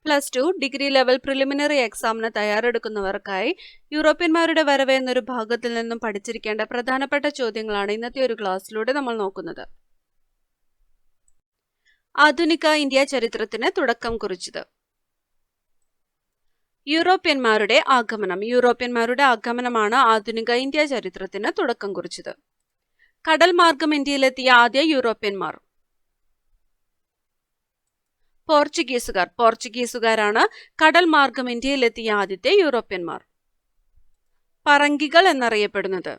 +2 degree level preliminary എക്സാമിന് തയ്യാറെടുക്കുന്നവർക്കായി യൂറോപ്യന്മാരുടെ വരവ് എന്നൊരു ഭാഗത്തിൽ നിന്നും പഠിച്ചിരിക്കേണ്ട പ്രധാനപ്പെട്ട ചോദ്യങ്ങളാണ് ഇന്നത്തെ ഒരു ക്ലാസ്സിലൂടെ നമ്മൾ നോക്കുന്നത്. ആധുനിക ഇന്ത്യ ചരിത്രത്തിന് തുടക്കം കുറിച്ചത്. യൂറോപ്യന്മാരുടെ ആഗമനമാണ് ആധുനിക ഇന്ത്യ ചരിത്രത്തിന് തുടക്കം കുറിച്ചത്. കടൽ മാർഗം ഇന്ത്യയിലെത്തിയ ആദ്യ യൂറോപ്യന്മാർ പോർച്ചുഗീസുകാരാണ് കടൽ മാർഗം ഇന്ത്യയിലെത്തിയ ആദ്യത്തെ യൂറോപ്യന്മാർ. പറങ്കികൾ എന്നറിയപ്പെടുന്നത്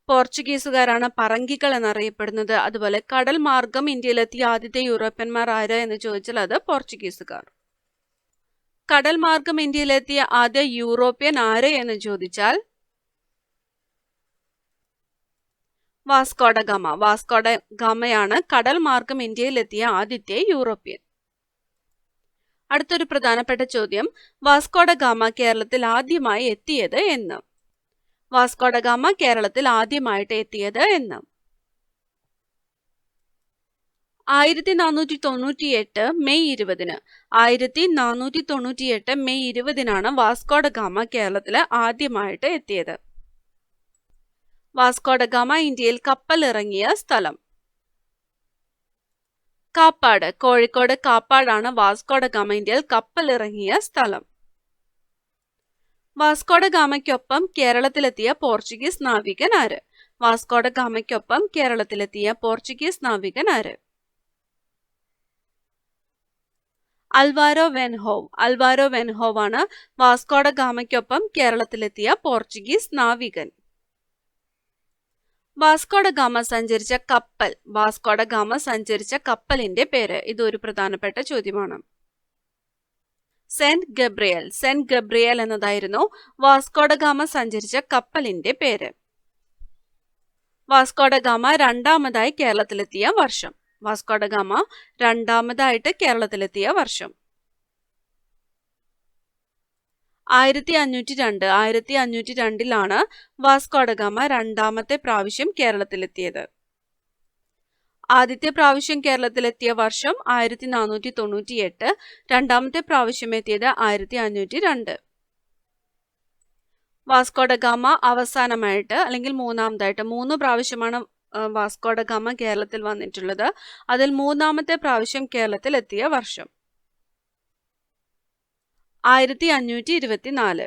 പോർച്ചുഗീസുകാരാണ് പറങ്കികൾ എന്നറിയപ്പെടുന്നത്. അതുപോലെ കടൽ മാർഗം ഇന്ത്യയിലെത്തിയ ആദ്യത്തെ യൂറോപ്യന്മാർ ആര് എന്ന് ചോദിച്ചാൽ അത് പോർച്ചുഗീസുകാർ. കടൽ മാർഗം ഇന്ത്യയിലെത്തിയ ആദ്യ യൂറോപ്യൻ ആര് എന്ന് ചോദിച്ചാൽ വാസ്കോഡഗാമയാണ് കടൽ മാർഗം ഇന്ത്യയിലെത്തിയ ആദ്യത്തെ യൂറോപ്യൻ. അടുത്തൊരു പ്രധാനപ്പെട്ട ചോദ്യം, വാസ്കോഡഗാമ കേരളത്തിൽ ആദ്യമായി എത്തിയത് എന്ന്. 1498 മെയ് 20-ന് 1498 മെയ് 20-നാണ് വാസ്കോഡഗാമ കേരളത്തിൽ ആദ്യമായിട്ട് എത്തിയത്. വാസ്കോഡഗാമ ഇന്ത്യയിൽ കപ്പലിറങ്ങിയ സ്ഥലം കാപ്പാട്. കോഴിക്കോട് കാപ്പാടാണ് വാസ്കോഡഗാമ ഇന്ത്യയിൽ കപ്പലിറങ്ങിയ സ്ഥലം. വാസ്കോഡഗാമയ്ക്കൊപ്പം കേരളത്തിലെത്തിയ പോർച്ചുഗീസ് നാവികൻ ആര്? വാസ്കോഡഗാമയ്ക്കൊപ്പം കേരളത്തിലെത്തിയ പോർച്ചുഗീസ് നാവികൻ ആര്? അൽവാരോ വെൻഹോവ് ആണ് വാസ്കോഡഗാമയ്ക്കൊപ്പം കേരളത്തിലെത്തിയ പോർച്ചുഗീസ് നാവികൻ. വാസ്കോഡഗാമ സഞ്ചരിച്ച കപ്പലിന്റെ പേര്. ഇതൊരു പ്രധാനപ്പെട്ട ചോദ്യമാണ്. സെന്റ് ഗബ്രിയേൽ എന്നതായിരുന്നു വാസ്കോഡഗാമ സഞ്ചരിച്ച കപ്പലിന്റെ പേര്. വാസ്കോഡഗാമ രണ്ടാമതായി കേരളത്തിലെത്തിയ വർഷം. 1502-ലാണ് വാസ്കോഡഗാമ രണ്ടാമത്തെ പ്രാവശ്യം കേരളത്തിലെത്തിയത്. ആദ്യത്തെ പ്രാവശ്യം കേരളത്തിലെത്തിയ വർഷം 1498, രണ്ടാമത്തെ പ്രാവശ്യം എത്തിയത് 1502. വാസ്കോഡഗാമ അവസാനമായിട്ട് അല്ലെങ്കിൽ മൂന്നാമതായിട്ട് 3 പ്രാവശ്യമാണ് വാസ്കോഡഗാമ കേരളത്തിൽ വന്നിട്ടുള്ളത്. അതിൽ മൂന്നാമത്തെ പ്രാവശ്യം കേരളത്തിൽ എത്തിയ വർഷം 1524.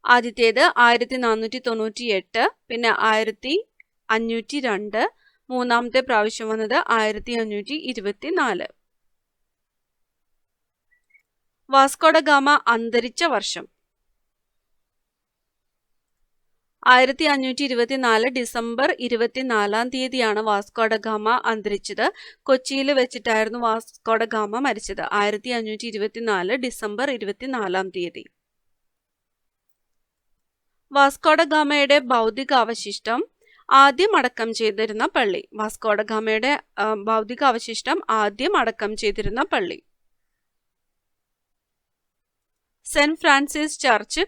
ആദ്യത്തേത് 1498, പിന്നെ 1502, മൂന്നാമത്തെ പ്രാവശ്യം വന്നത് 1524. വാസ്കോഡഗാമ അന്തരിച്ച വർഷം 1524 ഡിസംബർ 24-ാം തീയതിയാണ് വാസ്കോഡഗാമ അന്തരിച്ചത്. കൊച്ചിയിൽ വെച്ചിട്ടായിരുന്നു വാസ്കോഡഗാമ മരിച്ചത്. 1524 ഡിസംബർ 24-ാം തീയതി. വാസ്കോഡഗാമയുടെ ഭൗതികാവശിഷ്ടം ആദ്യം അടക്കം ചെയ്തിരുന്ന പള്ളി. സെന്റ് ഫ്രാൻസിസ് ചർച്ച്,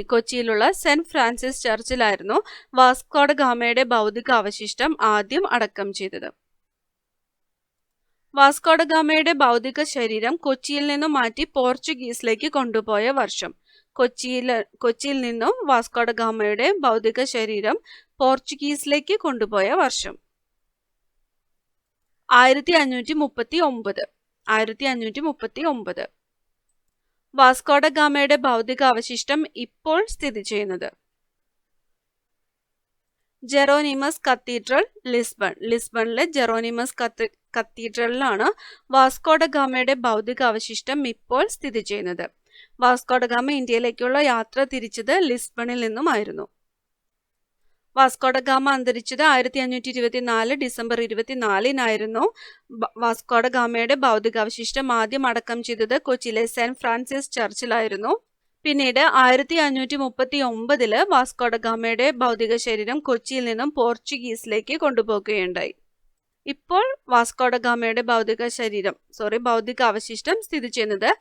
കൊച്ചിയിലുള്ള സെന്റ് ഫ്രാൻസിസ് ചർച്ചിലായിരുന്നു വാസ്കോഡഗാമയുടെ ഭൗതികാവശിഷ്ടം ആദ്യം അടക്കം ചെയ്തത്. വാസ്കോഡഗാമയുടെ ഭൗതിക ശരീരം കൊച്ചിയിൽ നിന്നും മാറ്റി പോർച്ചുഗീസിലേക്ക് കൊണ്ടുപോയ വർഷം. കൊച്ചിയിൽ നിന്നും വാസ്കോഡഗാമയുടെ ഭൗതിക ശരീരം പോർച്ചുഗീസിലേക്ക് കൊണ്ടുപോയ വർഷം 1539. വാസ്കോഡഗാമയുടെ ഭൗതികാവശിഷ്ടം ഇപ്പോൾ സ്ഥിതി ചെയ്യുന്നത് ജെറോനിമസ് കത്തീഡ്രൽ, ലിസ്ബണിലെ ജെറോനിമസ് കത്തീഡ്രലിലാണ് വാസ്കോഡഗാമയുടെ ഭൗതികാവശിഷ്ടം ഇപ്പോൾ സ്ഥിതി ചെയ്യുന്നത്. വാസ്കോഡഗാമ ഇന്ത്യയിലേക്കുള്ള യാത്ര തിരിച്ചത് ലിസ്ബണിൽ നിന്നുമായിരുന്നു. വാസ്കോഡഗാമ അന്തരിച്ചത് 1524 ഡിസംബർ 24-നായിരുന്നു. വാസ്കോഡഗാമയുടെ ഭൗതികാവശിഷ്ടം ആദ്യം അടക്കം ചെയ്തത് കൊച്ചിയിലെ സെന്റ് ഫ്രാൻസിസ് ചർച്ചിലായിരുന്നു. പിന്നീട് 1539 വാസ്കോഡഗാമയുടെ ഭൗതിക ശരീരം കൊച്ചിയിൽ നിന്നും പോർച്ചുഗീസിലേക്ക് കൊണ്ടുപോകുകയുണ്ടായി. ഇപ്പോൾ വാസ്കോഡഗാമയുടെ ഭൗതികാവശിഷ്ടം സ്ഥിതി ചെയ്യുന്നത്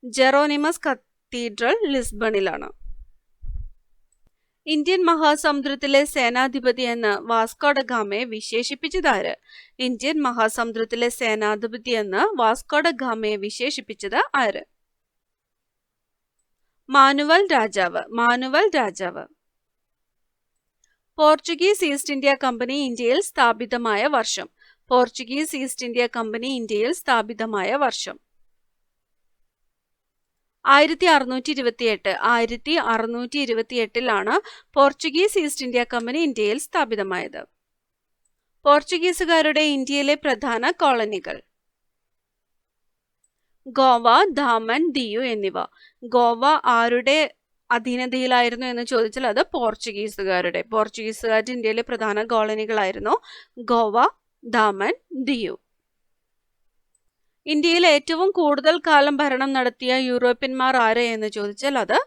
ജെറോനിമസ് കത്തീഡ്രൽ, ലിസ്ബണിലാണ്. ഇന്ത്യൻ മഹാസമുദ്രത്തിലെ സേനാധിപതി എന്ന് വാസ്കോ ഡ ഗാമയെ വിശേഷിപ്പിച്ചതാര്? ഇന്ത്യൻ മഹാസമുദ്രത്തിലെ സേനാധിപതി എന്ന് വാസ്കോ ഡ ഗാമയെ വിശേഷിപ്പിച്ചത് ആര്? മാനുവൽ രാജാവ്. മാനുവൽ രാജാവ്. പോർച്ചുഗീസ് ഈസ്റ്റ് ഇന്ത്യ കമ്പനി ഇന്ത്യയിൽ സ്ഥാപിതമായ വർഷം. പോർച്ചുഗീസ് ഈസ്റ്റ് ഇന്ത്യ കമ്പനി ഇന്ത്യയിൽ സ്ഥാപിതമായ വർഷം 1628. 1628 പോർച്ചുഗീസ് ഈസ്റ്റ് ഇന്ത്യ കമ്പനി ഇന്ത്യയിൽ സ്ഥാപിതമായത്. പോർച്ചുഗീസുകാരുടെ ഇന്ത്യയിലെ പ്രധാന കോളനികൾ: ഗോവ, ദാമൻ, ദിയു എന്നിവ. ഗോവ ആരുടെ അധീനതയിലായിരുന്നു എന്ന് ചോദിച്ചാൽ അത് പോർച്ചുഗീസുകാരുടെ. പോർച്ചുഗീസുകാരുടെ ഇന്ത്യയിലെ പ്രധാന കോളനികളായിരുന്നു ഗോവ, ദാമൻ, ദിയു. ഇന്ത്യയിൽ ഏറ്റവും കൂടുതൽ കാലം ഭരണം നടത്തിയ യൂറോപ്യന്മാർ ആര് എന്ന് ചോദിച്ചാൽ അത്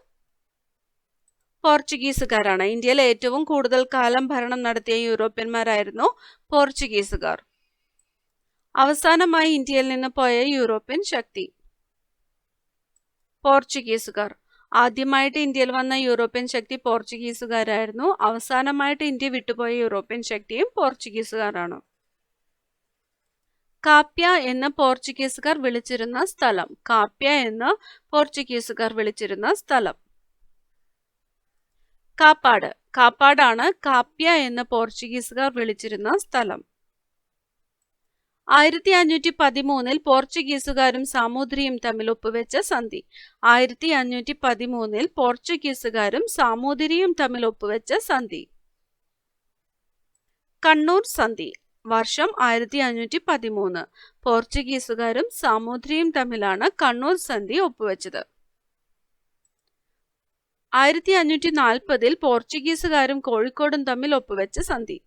പോർച്ചുഗീസുകാരാണ്. ഇന്ത്യയിൽ ഏറ്റവും കൂടുതൽ കാലം ഭരണം നടത്തിയ യൂറോപ്യന്മാരായിരുന്നു പോർച്ചുഗീസുകാർ. അവസാനമായി ഇന്ത്യയിൽ നിന്ന് പോയ യൂറോപ്യൻ ശക്തി: പോർച്ചുഗീസുകാർ. ആദ്യമായിട്ട് ഇന്ത്യയിൽ വന്ന യൂറോപ്യൻ ശക്തി പോർച്ചുഗീസുകാരായിരുന്നു. അവസാനമായിട്ട് ഇന്ത്യ വിട്ടുപോയ യൂറോപ്യൻ ശക്തിയും പോർച്ചുഗീസുകാരാണ്. കാപ്യ എന്ന് പോർച്ചുഗീസുകാർ വിളിച്ചിരുന്ന സ്ഥലം. കാപ്യ എന്ന് പോർച്ചുഗീസുകാർ വിളിച്ചിരുന്ന സ്ഥലം. കാപ്പാട്. കാപ്പാടാണ് കാപ്യ എന്ന് പോർച്ചുഗീസുകാർ വിളിച്ചിരുന്ന സ്ഥലം. 1513 പോർച്ചുഗീസുകാരും സാമൂതിരിയും തമ്മിൽ ഒപ്പുവെച്ച സന്ധി. 1513 പോർച്ചുഗീസുകാരും സാമൂതിരിയും തമ്മിൽ ഒപ്പുവെച്ച സന്ധി. കണ്ണൂർ സന്ധി. വർഷം 1513. പോർച്ചുഗീസുകാരും സാമൂതിരിയും തമ്മിലാണ് കണ്ണൂർ സന്ധി ഒപ്പുവെച്ചത്. 1540 പോർച്ചുഗീസുകാരും കോഴിക്കോടും തമ്മിൽ ഒപ്പുവെച്ച സന്ധി.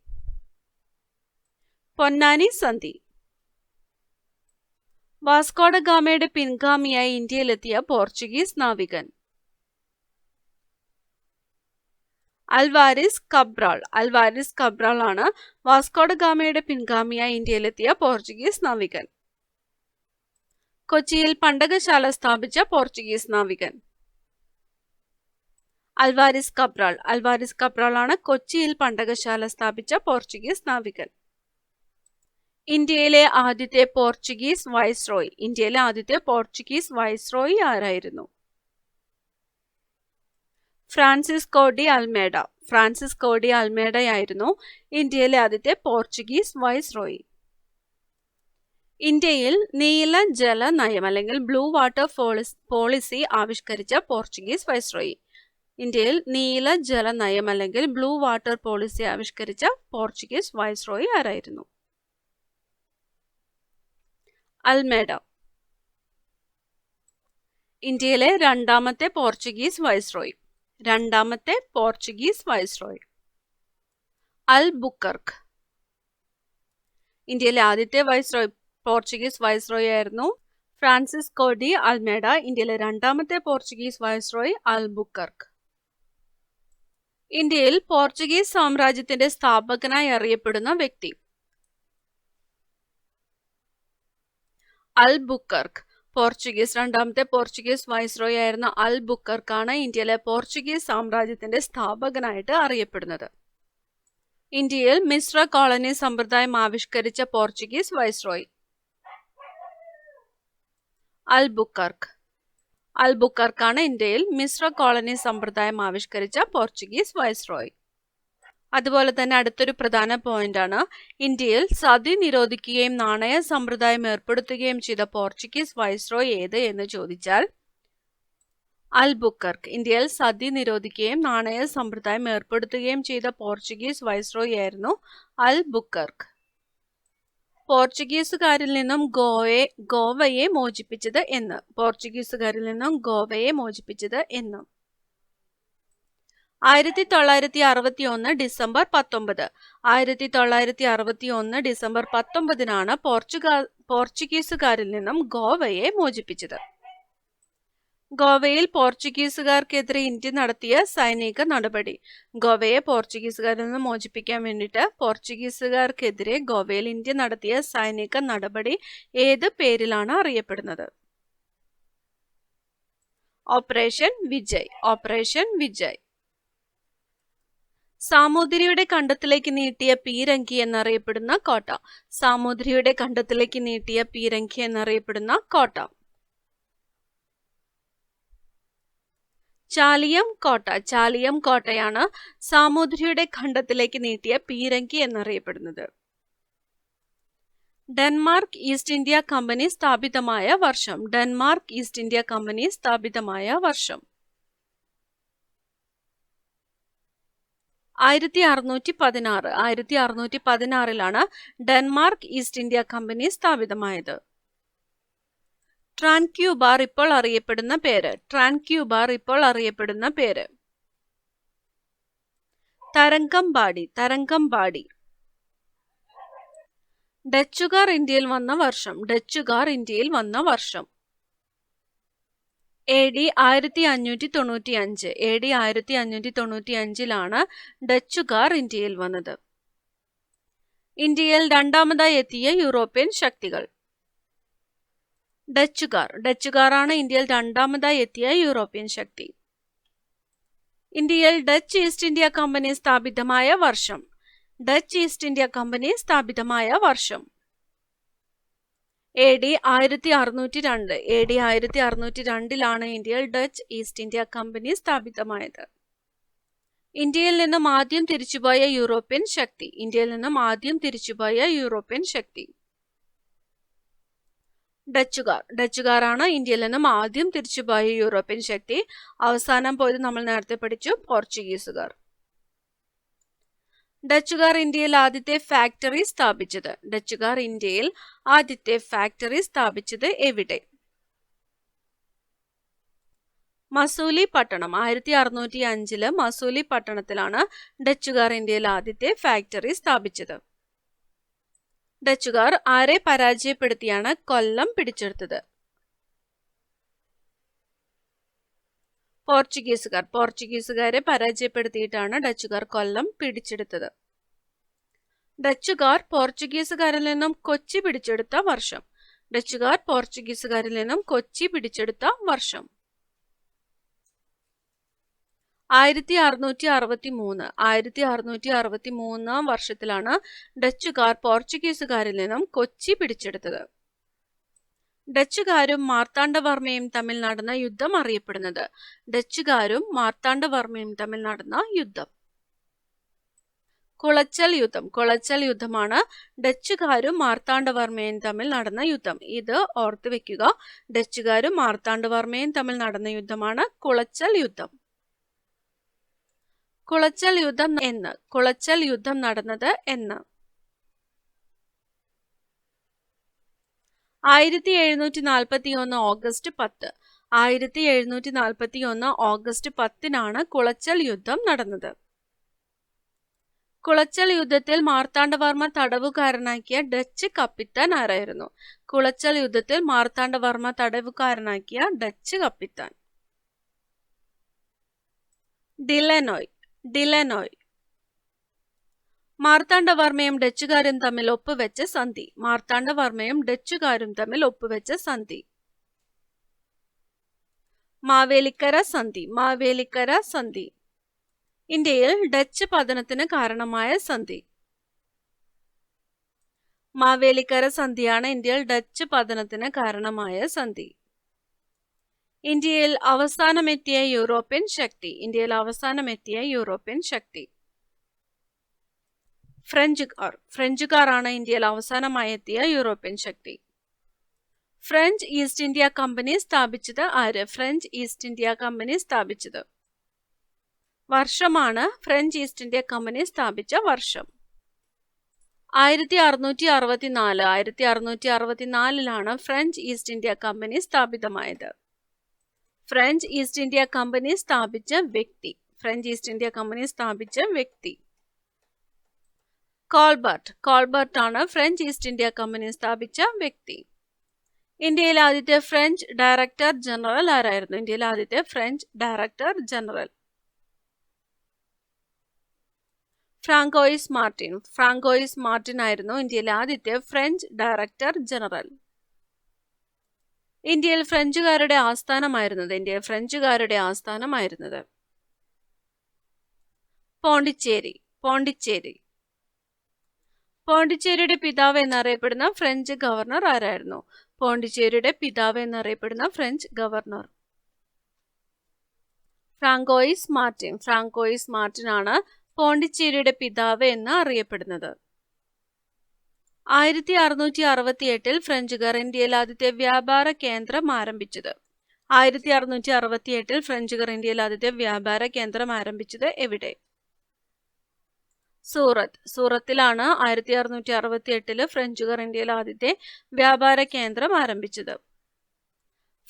പൊന്നാനി സന്ധി. വാസ്കോ ഡ ഗാമയുടെ പിൻഗാമിയായി ഇന്ത്യയിലെത്തിയ പോർച്ചുഗീസ് നാവികൻ: അൽവാരിസ് കബ്രാൾ. അൽവാരിസ് കബ്രാൾ ആണ് വാസ്കോ ഡ ഗാമയുടെ പിൻഗാമിയായി ഇന്ത്യയിലെത്തിയ പോർച്ചുഗീസ് നാവികൻ. കൊച്ചിയിൽ പണ്ടകശാല സ്ഥാപിച്ച പോർച്ചുഗീസ് നാവികൻ: അൽവാരിസ് കബ്രാൾ. അൽവാരിസ് കബ്രാൾ ആണ് കൊച്ചിയിൽ പണ്ടകശാല സ്ഥാപിച്ച പോർച്ചുഗീസ് നാവികൻ. ഇന്ത്യയിലെ ആദ്യത്തെ പോർച്ചുഗീസ് വൈസ്രോയി. ഇന്ത്യയിലെ ആദ്യത്തെ പോർച്ചുഗീസ് വൈസ്രോയി ആരായിരുന്നു? Francisco de Almeida. Francisco de അൽമേഡയായിരുന്നു ഇന്ത്യയിലെ ആദ്യത്തെ പോർച്ചുഗീസ് വൈസ്രോയി. ഇന്ത്യയിൽ നീല ജല നയം അല്ലെങ്കിൽ ബ്ലൂ വാട്ടർ പോളിസി ആവിഷ്കരിച്ച പോർച്ചുഗീസ് വൈസ്രോയി. ഇന്ത്യയിൽ നീല ജല നയം അല്ലെങ്കിൽ ബ്ലൂ വാട്ടർ പോളിസി ആവിഷ്കരിച്ച പോർച്ചുഗീസ് വൈസ്രോയി ആരായിരുന്നു? അൽമേഡ. ഇന്ത്യയിലെ രണ്ടാമത്തെ പോർച്ചുഗീസ് വൈസ്രോയി. രണ്ടാമത്തെ പോർച്ചുഗീസ് വൈസ്രോയി. അൽബുക്കർക്ക്. ഇന്ത്യയിലെ ആദ്യത്തെ പോർച്ചുഗീസ് വൈസ്രോയി ആയിരുന്നു ഫ്രാൻസിസ്കോ ഡി അൽമേഡ. ഇന്ത്യയിലെ രണ്ടാമത്തെ പോർച്ചുഗീസ് വൈസ്രോയി അൽബുക്കർക്ക്. ഇന്ത്യയിൽ പോർച്ചുഗീസ് സാമ്രാജ്യത്തിന്റെ സ്ഥാപകനായി അറിയപ്പെടുന്ന വ്യക്തി: അൽബുക്കർക്ക്. രണ്ടാമത്തെ പോർച്ചുഗീസ് വൈസ്രോയി ആയിരുന്ന അൽബുക്കർക്കാണ് ഇന്ത്യയിലെ പോർച്ചുഗീസ് സാമ്രാജ്യത്തിന്റെ സ്ഥാപകനായിട്ട് അറിയപ്പെടുന്നത്. ഇന്ത്യയിൽ മിശ്ര കോളനി സമ്പ്രദായം ആവിഷ്കരിച്ച പോർച്ചുഗീസ് വൈസ്രോയി: അൽബുക്കർക്ക്. അൽബുക്കർക്കാണ് ഇന്ത്യയിൽ മിശ്ര കോളനി സമ്പ്രദായം ആവിഷ്കരിച്ച പോർച്ചുഗീസ് വൈസ്രോയി. അതുപോലെ തന്നെ അടുത്തൊരു പ്രധാന പോയിന്റ് ആണ്, ഇന്ത്യയിൽ സതി നിരോധിക്കുകയും നാണയ സമ്പ്രദായം ഏർപ്പെടുത്തുകയും ചെയ്ത പോർച്ചുഗീസ് വൈസ്രോയി ഏത് എന്ന് ചോദിച്ചാൽ അൽബുക്കർക്ക്. ഇന്ത്യയിൽ സതി നിരോധിക്കുകയും നാണയ സമ്പ്രദായം ഏർപ്പെടുത്തുകയും ചെയ്ത പോർച്ചുഗീസ് വൈസ്രോയി ആയിരുന്നു അൽബുക്കർക്ക്. പോർച്ചുഗീസുകാരിൽ നിന്നും ഗോവയെ മോചിപ്പിച്ചത് എന്ന്? പോർച്ചുഗീസുകാരിൽ നിന്നും ഗോവയെ മോചിപ്പിച്ചത് എന്ന്? 1961 ഡിസംബർ 19. 1961 ഡിസംബർ 19 പോർച്ചുഗീസുകാരിൽ നിന്നും ഗോവയെ മോചിപ്പിച്ചത്. ഗോവയിൽ പോർച്ചുഗീസുകാർക്കെതിരെ ഇന്ത്യ നടത്തിയ സൈനിക നടപടി. ഗോവയെ പോർച്ചുഗീസുകാരിൽ നിന്ന് മോചിപ്പിക്കാൻ വേണ്ടിയിട്ട് പോർച്ചുഗീസുകാർക്കെതിരെ ഗോവയിൽ ഇന്ത്യ നടത്തിയ സൈനിക നടപടി ഏത് പേരിലാണ് അറിയപ്പെടുന്നത്? ഓപ്പറേഷൻ വിജയ്. ഓപ്പറേഷൻ വിജയ്. സാമൂതിരിയുടെ കണ്ടത്തിലേക്ക് നീട്ടിയ പീരങ്കി എന്നറിയപ്പെടുന്ന കോട്ട. സാമൂതിരിയുടെ കണ്ടത്തിലേക്ക് നീട്ടിയ പീരങ്കി എന്നറിയപ്പെടുന്ന കോട്ട. ചാലിയം കോട്ട. ചാലിയം കോട്ടയാണ് സാമൂതിരിയുടെ ഖണ്ഡത്തിലേക്ക് നീട്ടിയ പീരങ്കി എന്നറിയപ്പെടുന്നത്. ഡെൻമാർക്ക് ഈസ്റ്റ് ഇന്ത്യ കമ്പനി സ്ഥാപിതമായ വർഷം. ഡെൻമാർക്ക് ഈസ്റ്റ് ഇന്ത്യ കമ്പനി സ്ഥാപിതമായ വർഷം 1616. 1616 ഡെൻമാർക്ക് ഈസ്റ്റ് ഇന്ത്യ കമ്പനി സ്ഥാപിതമായത്. ട്രാൻക്യൂബാർ ഇപ്പോൾ അറിയപ്പെടുന്ന പേര്. ട്രാൻക്യൂബാർ ഇപ്പോൾ അറിയപ്പെടുന്ന പേര്. തരംഗംബാടി. തരംഗംബാടി. ഡച്ചുകാർ ഇന്ത്യയിൽ വന്ന വർഷം. ഡച്ചുകാർ ഇന്ത്യയിൽ വന്ന വർഷം AD 1595. AD 1595 ഡച്ചുകാർ ഇന്ത്യയിൽ വന്നത്. ഇന്ത്യയിൽ രണ്ടാമതായി എത്തിയ യൂറോപ്യൻ ശക്തികൾ. ഡച്ചുകാർ. ഡച്ചുകാരാണ് ഇന്ത്യയിൽ രണ്ടാമതായി എത്തിയ യൂറോപ്യൻ ശക്തി. ഇന്ത്യയിൽ ഡച്ച് ഈസ്റ്റ് ഇന്ത്യ കമ്പനി സ്ഥാപിതമായ വർഷം. ഡച്ച് ഈസ്റ്റ് ഇന്ത്യ കമ്പനി സ്ഥാപിതമായ വർഷം AD 1602. AD 1602 ഇന്ത്യയിൽ ഡച്ച് ഈസ്റ്റ് ഇന്ത്യ കമ്പനി സ്ഥാപിതമായത്. ഇന്ത്യയിൽ നിന്നും ആദ്യം തിരിച്ചുപോയ യൂറോപ്യൻ ശക്തി. ഇന്ത്യയിൽ നിന്നും ആദ്യം തിരിച്ചുപോയ യൂറോപ്യൻ ശക്തി. ഡച്ചുകാർ. ഡച്ചുകാരാണ് ഇന്ത്യയിൽ നിന്നും ആദ്യം തിരിച്ചുപോയ യൂറോപ്യൻ ശക്തി. അവസാനം പോയത് നമ്മൾ നേരത്തെ പഠിച്ചു, പോർച്ചുഗീസുകാർ. ഡച്ചുകാർ ഇന്ത്യയിൽ ആദ്യത്തെ ഫാക്ടറി സ്ഥാപിച്ചത്. ഡച്ചുകാർ ഇന്ത്യയിൽ ആദ്യത്തെ ഫാക്ടറി സ്ഥാപിച്ചത് എവിടെ? മസൂലി പട്ടണം. 1605 മസൂലി പട്ടണത്തിലാണ് ഡച്ചുകാർ ഇന്ത്യയിൽ ആദ്യത്തെ ഫാക്ടറി സ്ഥാപിച്ചത്. ഡച്ചുകാർ ആരെ പരാജയപ്പെടുത്തിയാണ് കൊല്ലം പിടിച്ചെടുത്തത്? പോർച്ചുഗീസുകാർ. പോർച്ചുഗീസുകാരെ പരാജയപ്പെടുത്തിയിട്ടാണ് ഡച്ചുകാർ കൊല്ലം പിടിച്ചെടുത്തത്. ഡച്ചുകാർ പോർച്ചുഗീസുകാരിൽ നിന്നും കൊച്ചി പിടിച്ചെടുത്ത വർഷം. ഡച്ചുകാർ പോർച്ചുഗീസുകാരിൽ നിന്നും കൊച്ചി പിടിച്ചെടുത്ത വർഷം 1663. 1663 വർഷത്തിലാണ് ഡച്ചുകാർ പോർച്ചുഗീസുകാരിൽ നിന്നും കൊച്ചി പിടിച്ചെടുത്തത്. ഡച്ചുകാരും മാർത്താണ്ഡവർമ്മയും തമ്മിൽ നടന്ന യുദ്ധം അറിയപ്പെടുന്നത്. ഡച്ചുകാരും മാർത്താണ്ഡവർമ്മയും തമ്മിൽ നടന്ന യുദ്ധം കുളച്ചൽ യുദ്ധം. കുളച്ചൽ യുദ്ധമാണ് ഡച്ചുകാരും മാർത്താണ്ഡവർമ്മയും തമ്മിൽ നടന്ന യുദ്ധം. ഇത് ഓർത്തു വെക്കുക. ഡച്ചുകാരും മാർത്താണ്ഡവർമ്മയും തമ്മിൽ നടന്ന യുദ്ധമാണ് കുളച്ചൽ യുദ്ധം. കുളച്ചൽ യുദ്ധം എന്ന്. കുളച്ചൽ യുദ്ധം നടന്നത് എന്ന്. 1741 ഓഗസ്റ്റ് 10. 1741 ഓഗസ്റ്റ് 10 കുളച്ചൽ യുദ്ധം നടന്നത്. കുളച്ചൽ യുദ്ധത്തിൽ മാർത്താണ്ഡവർമ്മ തടവുകാരനാക്കിയ ഡച്ച് കപ്പിത്താൻ ആരായിരുന്നു? കുളച്ചൽ യുദ്ധത്തിൽ മാർത്താണ്ഡവർമ്മ തടവുകാരനാക്കിയ ഡച്ച് കപ്പിത്താൻ ഡിലനോയ്. ഡിലനോയ്. മാർത്താണ്ഡവർമ്മയും ഡച്ചുകാരും തമ്മിൽ ഒപ്പുവെച്ച സന്ധി. മാർത്താണ്ഡവർമ്മയും ഡച്ചുകാരും തമ്മിൽ ഒപ്പുവെച്ച സന്ധി മാവേലിക്കര സന്ധി. മാവേലിക്കര സന്ധി. ഇന്ത്യയിൽ ഡച്ച് പതനത്തിന് കാരണമായ സന്ധി. മാവേലിക്കര സന്ധിയാണ് ഇന്ത്യയിൽ ഡച്ച് പതനത്തിന് കാരണമായ സന്ധി. ഇന്ത്യയിൽ അവസാനമെത്തിയ യൂറോപ്യൻ ശക്തി. ഇന്ത്യയിൽ അവസാനമെത്തിയ യൂറോപ്യൻ ശക്തി ഫ്രഞ്ചുകാർ. ഫ്രഞ്ചുകാരാണ് ഇന്ത്യയിൽ അവസാനമായി എത്തിയ യൂറോപ്യൻ ശക്തി. ഫ്രഞ്ച് ഈസ്റ്റ് ഇന്ത്യ കമ്പനി സ്ഥാപിച്ചത് ആര്? ഫ്രഞ്ച് ഈസ്റ്റ് ഇന്ത്യ കമ്പനി സ്ഥാപിച്ചത്. വർഷമാണ് ഫ്രഞ്ച് ഈസ്റ്റ് ഇന്ത്യ കമ്പനി സ്ഥാപിച്ച വർഷം 1664. 1664 ഫ്രഞ്ച് ഈസ്റ്റ് ഇന്ത്യ കമ്പനി സ്ഥാപിതമായത്. ഫ്രഞ്ച് ഈസ്റ്റ് ഇന്ത്യ കമ്പനി സ്ഥാപിച്ച വ്യക്തി. ഫ്രഞ്ച് ഈസ്റ്റ് ഇന്ത്യ കമ്പനി സ്ഥാപിച്ച വ്യക്തി കോൾബർട്ട്. കോൾബർട്ട് ആണ് ഫ്രഞ്ച് ഈസ്റ്റ് ഇന്ത്യ കമ്പനി സ്ഥാപിച്ച വ്യക്തി. ഇന്ത്യയിലെ ആദ്യത്തെ ഫ്രഞ്ച് ഡയറക്ടർ ജനറൽ ആരായിരുന്നു? ഇന്ത്യയിലെ ആദ്യത്തെ French director general Francois Martin. Francois Martin ആയിരുന്നു ഇന്ത്യയിലെ ആദ്യത്തെ ഫ്രഞ്ച് ഡയറക്ടർ ജനറൽ. ഇന്ത്യയിൽ ഫ്രഞ്ചുകാരുടെ ആസ്ഥാനമായിരുന്നത്. ഇന്ത്യയിൽ ഫ്രഞ്ചുകാരുടെ ആസ്ഥാനമായിരുന്നത് പോണ്ടിച്ചേരി. പോണ്ടിച്ചേരി. പോണ്ടിച്ചേരിയുടെ പിതാവ് എന്നറിയപ്പെടുന്ന ഫ്രഞ്ച് ഗവർണർ ആരായിരുന്നു? പോണ്ടിച്ചേരിയുടെ പിതാവ് എന്നറിയപ്പെടുന്ന French governor Francois Martin. Francois Martin ആണ് പോണ്ടിച്ചേരിയുടെ പിതാവ് എന്ന് അറിയപ്പെടുന്നത്. 1668 ഫ്രഞ്ചുകാർ ഇന്ത്യയിൽ ആദ്യത്തെ വ്യാപാര കേന്ദ്രം ആരംഭിച്ചത്. 1668 ഫ്രഞ്ചുകാർ ഇന്ത്യയിൽ ആദ്യത്തെ വ്യാപാര കേന്ദ്രം ആരംഭിച്ചത് എവിടെ? സൂറത്ത്. സൂറത്തിലാണ് 1668 ഫ്രഞ്ചുകാർ ഇന്ത്യയിൽ ആദ്യത്തെ വ്യാപാര കേന്ദ്രം ആരംഭിച്ചത്.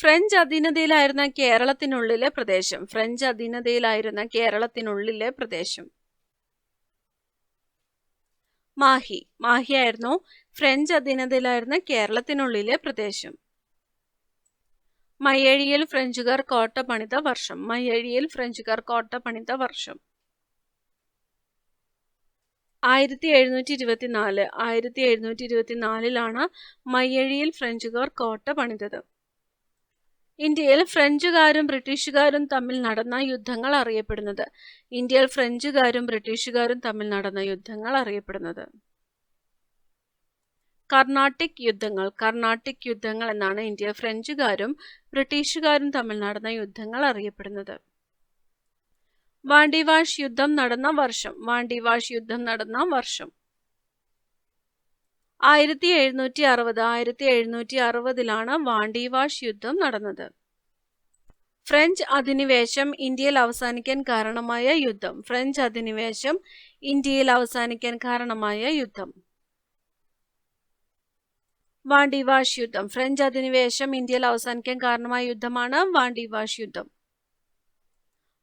ഫ്രഞ്ച് അധീനതയിലായിരുന്ന കേരളത്തിനുള്ളിലെ പ്രദേശം. ഫ്രഞ്ച് അധീനതയിലായിരുന്ന കേരളത്തിനുള്ളിലെ പ്രദേശം മാഹി. മാഹി ആയിരുന്നു ഫ്രഞ്ച് അധീനതയിലായിരുന്ന കേരളത്തിനുള്ളിലെ പ്രദേശം. മയ്യഴിയിൽ ഫ്രഞ്ചുകാർ കോട്ട പണിത വർഷം. മയ്യഴിയിൽ ഫ്രഞ്ചുകാർ കോട്ട പണിത വർഷം 1724. 1724 മയ്യഴിയിൽ ഫ്രഞ്ചുകാർ കോട്ട പണിതത്. ഇന്ത്യയിൽ ഫ്രഞ്ചുകാരും ബ്രിട്ടീഷുകാരും തമ്മിൽ നടന്ന യുദ്ധങ്ങൾ അറിയപ്പെടുന്നത്. ഇന്ത്യയിൽ ഫ്രഞ്ചുകാരും ബ്രിട്ടീഷുകാരും തമ്മിൽ നടന്ന യുദ്ധങ്ങൾ അറിയപ്പെടുന്നത് കർണാട്ടിക് യുദ്ധങ്ങൾ. കർണാട്ടിക് യുദ്ധങ്ങൾ എന്നാണ് ഇന്ത്യയിൽ ഫ്രഞ്ചുകാരും ബ്രിട്ടീഷുകാരും തമ്മിൽ നടന്ന യുദ്ധങ്ങൾ അറിയപ്പെടുന്നത്. വാണ്ടിവാഷ് യുദ്ധം നടന്ന വർഷം. വാണ്ടിവാഷ് യുദ്ധം നടന്ന വർഷം 1760. 1760 വാണ്ടിവാഷ് യുദ്ധം നടന്നത്. ഫ്രഞ്ച് അധിനിവേശം ഇന്ത്യയിൽ അവസാനിക്കാൻ കാരണമായ യുദ്ധം. ഫ്രഞ്ച് അധിനിവേശം ഇന്ത്യയിൽ അവസാനിക്കാൻ കാരണമായ യുദ്ധം വാണ്ടിവാഷ് യുദ്ധം. ഫ്രഞ്ച് അധിനിവേശം ഇന്ത്യയിൽ അവസാനിക്കാൻ കാരണമായ യുദ്ധമാണ് വാണ്ടിവാഷ് യുദ്ധം.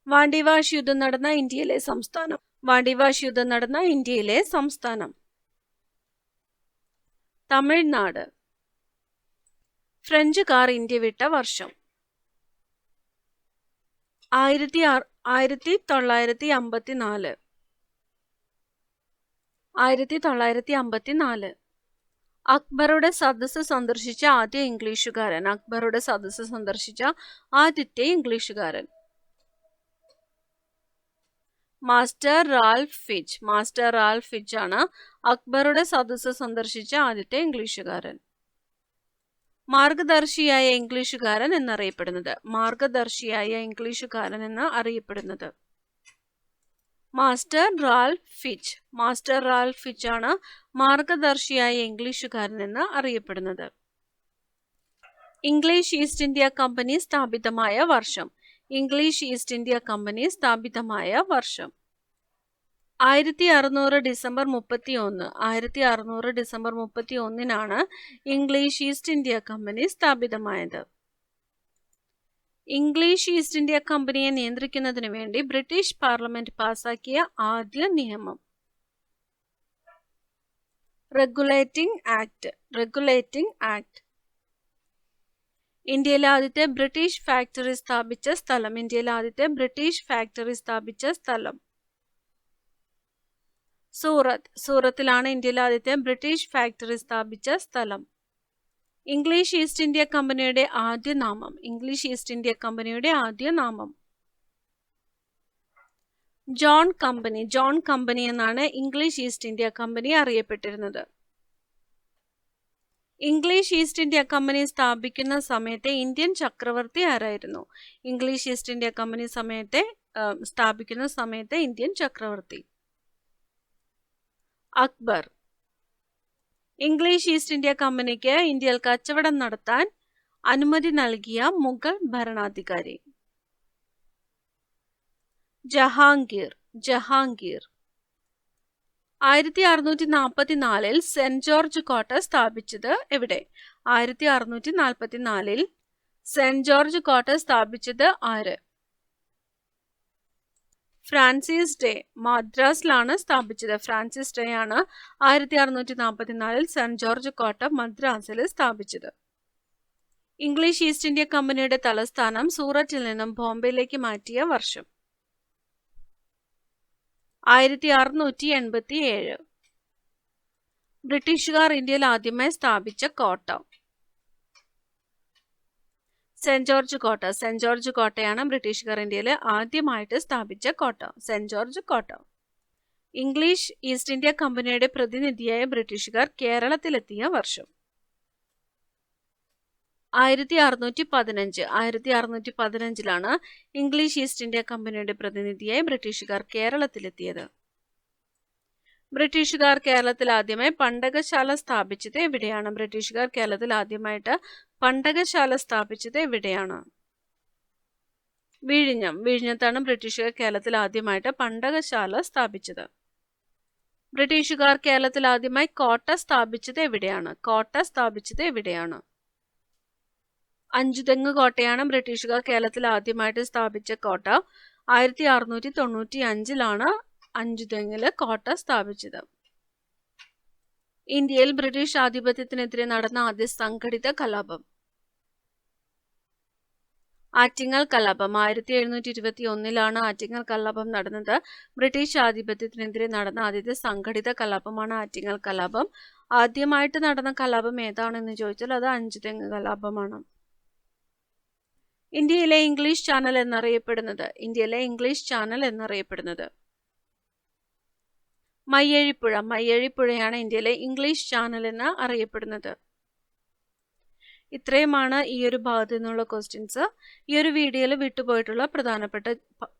വാണ്ടിവാഷ് യുദ്ധം നടന്ന ഇന്ത്യയിലെ സംസ്ഥാനം. വാണ്ടിവാഷ് യുദ്ധം നടന്ന ഇന്ത്യയിലെ സംസ്ഥാനം തമിഴ്നാട്. ഫ്രഞ്ചുകാർ ഇന്ത്യ വിട്ട വർഷം 1954. 1954 അക്ബറുടെ സദസ്സ് സന്ദർശിച്ച ആദ്യ ഇംഗ്ലീഷുകാരൻ. അക്ബറുടെ സദസ്സ് സന്ദർശിച്ച ആദ്യത്തെ ഇംഗ്ലീഷുകാരൻ master Ralph Fitch. Master Ralph Fitch ആണ് അക്ബറുടെ സദസ്സ് സന്ദർശിച്ച ആദ്യത്തെ ഇംഗ്ലീഷുകാരൻ. മാർഗദർശിയായ ഇംഗ്ലീഷുകാരൻ എന്നറിയപ്പെടുന്നത്. മാർഗദർശിയായ ഇംഗ്ലീഷുകാരൻ എന്ന് അറിയപ്പെടുന്നത് Master Ralph Fitch. Master Ralph Fitch ആണ് മാർഗദർശിയായ ഇംഗ്ലീഷുകാരൻ എന്ന് അറിയപ്പെടുന്നത്. ഇംഗ്ലീഷ് ഈസ്റ്റ് ഇന്ത്യ കമ്പനി സ്ഥാപിതമായ വർഷം. ഇംഗ്ലീഷ് ഈസ്റ്റ് ഇന്ത്യ കമ്പനി സ്ഥാപിതമായ വർഷം 1600 December 31. 1600 December 31 English east India company സ്ഥാപിതമായത്. ഇംഗ്ലീഷ് ഈസ്റ്റ് ഇന്ത്യ കമ്പനിയെ നിയന്ത്രിക്കുന്നതിനു വേണ്ടി ബ്രിട്ടീഷ് പാർലമെന്റ് പാസാക്കിയ ആദ്യ നിയമം റെഗുലേറ്റിംഗ് ആക്ട്. റെഗുലേറ്റിംഗ് ആക്ട് ഇന്ത്യയിലെ ആദ്യത്തെ ബ്രിട്ടീഷ് ഫാക്ടറി സ്ഥാപിച്ച സ്ഥലം. ഇന്ത്യയിലെ ആദ്യത്തെ ബ്രിട്ടീഷ് ഫാക്ടറി സ്ഥാപിച്ച സ്ഥലം സൂറത്ത്. സൂറത്തിലാണ് ഇന്ത്യയിലെ ആദ്യത്തെ ബ്രിട്ടീഷ് ഫാക്ടറി സ്ഥാപിച്ച സ്ഥലം. ഇംഗ്ലീഷ് ഈസ്റ്റ് ഇന്ത്യ കമ്പനിയുടെ ആദ്യ നാമം. ഇംഗ്ലീഷ് ഈസ്റ്റ് ഇന്ത്യ കമ്പനിയുടെ ആദ്യ നാമം ജോൺ കമ്പനി. ജോൺ കമ്പനി എന്നാണ് ഇംഗ്ലീഷ് ഈസ്റ്റ് ഇന്ത്യ കമ്പനി അറിയപ്പെട്ടിരുന്നത്. ഇംഗ്ലീഷ് ഈസ്റ്റ് ഇന്ത്യ കമ്പനി സ്ഥാപിക്കുന്ന സമയത്തെ ഇന്ത്യൻ ചക്രവർത്തി ആരായിരുന്നു? ഇംഗ്ലീഷ് ഈസ്റ്റ് ഇന്ത്യ കമ്പനി സ്ഥാപിക്കുന്ന സമയത്തെ ഇന്ത്യൻ ചക്രവർത്തി അക്ബർ. ഇംഗ്ലീഷ് ഈസ്റ്റ് ഇന്ത്യ കമ്പനിക്ക് ഇന്ത്യയിൽ കച്ചവടം നടത്താൻ അനുമതി നൽകിയ മുഗൾ ഭരണാധികാരി ജഹാംഗീർ. ജഹാംഗീർ 1644 സെന്റ് ജോർജ് കോട്ട സ്ഥാപിച്ചത് എവിടെ? 1644 സെന്റ് ജോർജ് കോട്ട സ്ഥാപിച്ചത് ആര്? Francis day. മദ്രാസിലാണ് സ്ഥാപിച്ചത്. ഫ്രാൻസിസ് ഡേ ആണ് 1644 സെന്റ് ജോർജ് കോട്ട മദ്രാസിൽ സ്ഥാപിച്ചത്. ഇംഗ്ലീഷ് ഈസ്റ്റ് ഇന്ത്യ കമ്പനിയുടെ തലസ്ഥാനം സൂററ്റിൽ നിന്നും ബോംബെയിലേക്ക് മാറ്റിയ വർഷം 1687. ബ്രിട്ടീഷുകാർ ഇന്ത്യയിൽ ആദ്യമായി സ്ഥാപിച്ച കോട്ട സെന്റ് ജോർജ് കോട്ട. സെന്റ് ജോർജ് കോട്ടയാണ് ബ്രിട്ടീഷുകാർ ഇന്ത്യയിൽ ആദ്യമായിട്ട് സ്ഥാപിച്ച കോട്ട. സെന്റ് ജോർജ് കോട്ട ഇംഗ്ലീഷ് ഈസ്റ്റ് ഇന്ത്യ കമ്പനിയുടെ പ്രതിനിധിയായ ബ്രിട്ടീഷുകാർ കേരളത്തിലെത്തിയ വർഷം 1615 ഇംഗ്ലീഷ് ഈസ്റ്റ് ഇന്ത്യ കമ്പനിയുടെ പ്രതിനിധിയായി ബ്രിട്ടീഷുകാർ കേരളത്തിലെത്തിയത്. ബ്രിട്ടീഷുകാർ കേരളത്തിൽ ആദ്യമായി പണ്ടകശാല സ്ഥാപിച്ചത് എവിടെയാണ്? ബ്രിട്ടീഷുകാർ കേരളത്തിൽ ആദ്യമായിട്ട് പണ്ടകശാല സ്ഥാപിച്ചത് എവിടെയാണ്? വിഴിഞ്ഞം. വിഴിഞ്ഞത്താണ് ബ്രിട്ടീഷുകാർ കേരളത്തിൽ ആദ്യമായിട്ട് പണ്ടകശാല സ്ഥാപിച്ചത്. ബ്രിട്ടീഷുകാർ കേരളത്തിൽ ആദ്യമായി കോട്ട സ്ഥാപിച്ചത് എവിടെയാണ്? കോട്ട സ്ഥാപിച്ചത് എവിടെയാണ്? അഞ്ചുതെങ്ങ് കോട്ടയാണ് ബ്രിട്ടീഷുകാർ കേരളത്തിൽ ആദ്യമായിട്ട് സ്ഥാപിച്ച കോട്ട. 1695 അഞ്ചുതെങ്ങില് കോട്ട സ്ഥാപിച്ചത്. ഇന്ത്യയിൽ ബ്രിട്ടീഷ് ആധിപത്യത്തിനെതിരെ നടന്ന ആദ്യ സംഘടിത കലാപം? ആറ്റിങ്ങൽ കലാപം. 1721 ആറ്റിങ്ങൽ കലാപം നടന്നത്. ബ്രിട്ടീഷ് ആധിപത്യത്തിനെതിരെ നടന്ന ആദ്യത്തെ സംഘടിത കലാപമാണ് ആറ്റിങ്ങൽ കലാപം. ആദ്യമായിട്ട് നടന്ന കലാപം ഏതാണെന്ന് ചോദിച്ചാൽ അത് അഞ്ചുതെങ്ങ് കലാപമാണ്. ഇന്ത്യയിലെ ഇംഗ്ലീഷ് ചാനൽ എന്നറിയപ്പെടുന്നത്? ഇന്ത്യയിലെ ഇംഗ്ലീഷ് ചാനൽ എന്നറിയപ്പെടുന്നത് മയ്യഴിപ്പുഴ. മയ്യഴിപ്പുഴയാണ് ഇന്ത്യയിലെ ഇംഗ്ലീഷ് ചാനൽ എന്ന് അറിയപ്പെടുന്നത്. ഇത്രയുമാണ് ഈ ഒരു ഭാഗത്തു നിന്നുള്ള ക്വസ്റ്റ്യൻസ്. ഈ ഒരു വീഡിയോയിൽ വിട്ടുപോയിട്ടുള്ള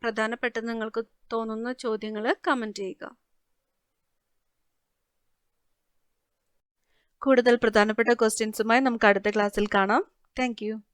പ്രധാനപ്പെട്ട നിങ്ങൾക്ക് തോന്നുന്ന ചോദ്യങ്ങൾ കമന്റ് ചെയ്യുക. കൂടുതൽ പ്രധാനപ്പെട്ട ക്വസ്റ്റ്യൻസുമായി നമുക്ക് അടുത്ത ക്ലാസ്സിൽ കാണാം. Thank you.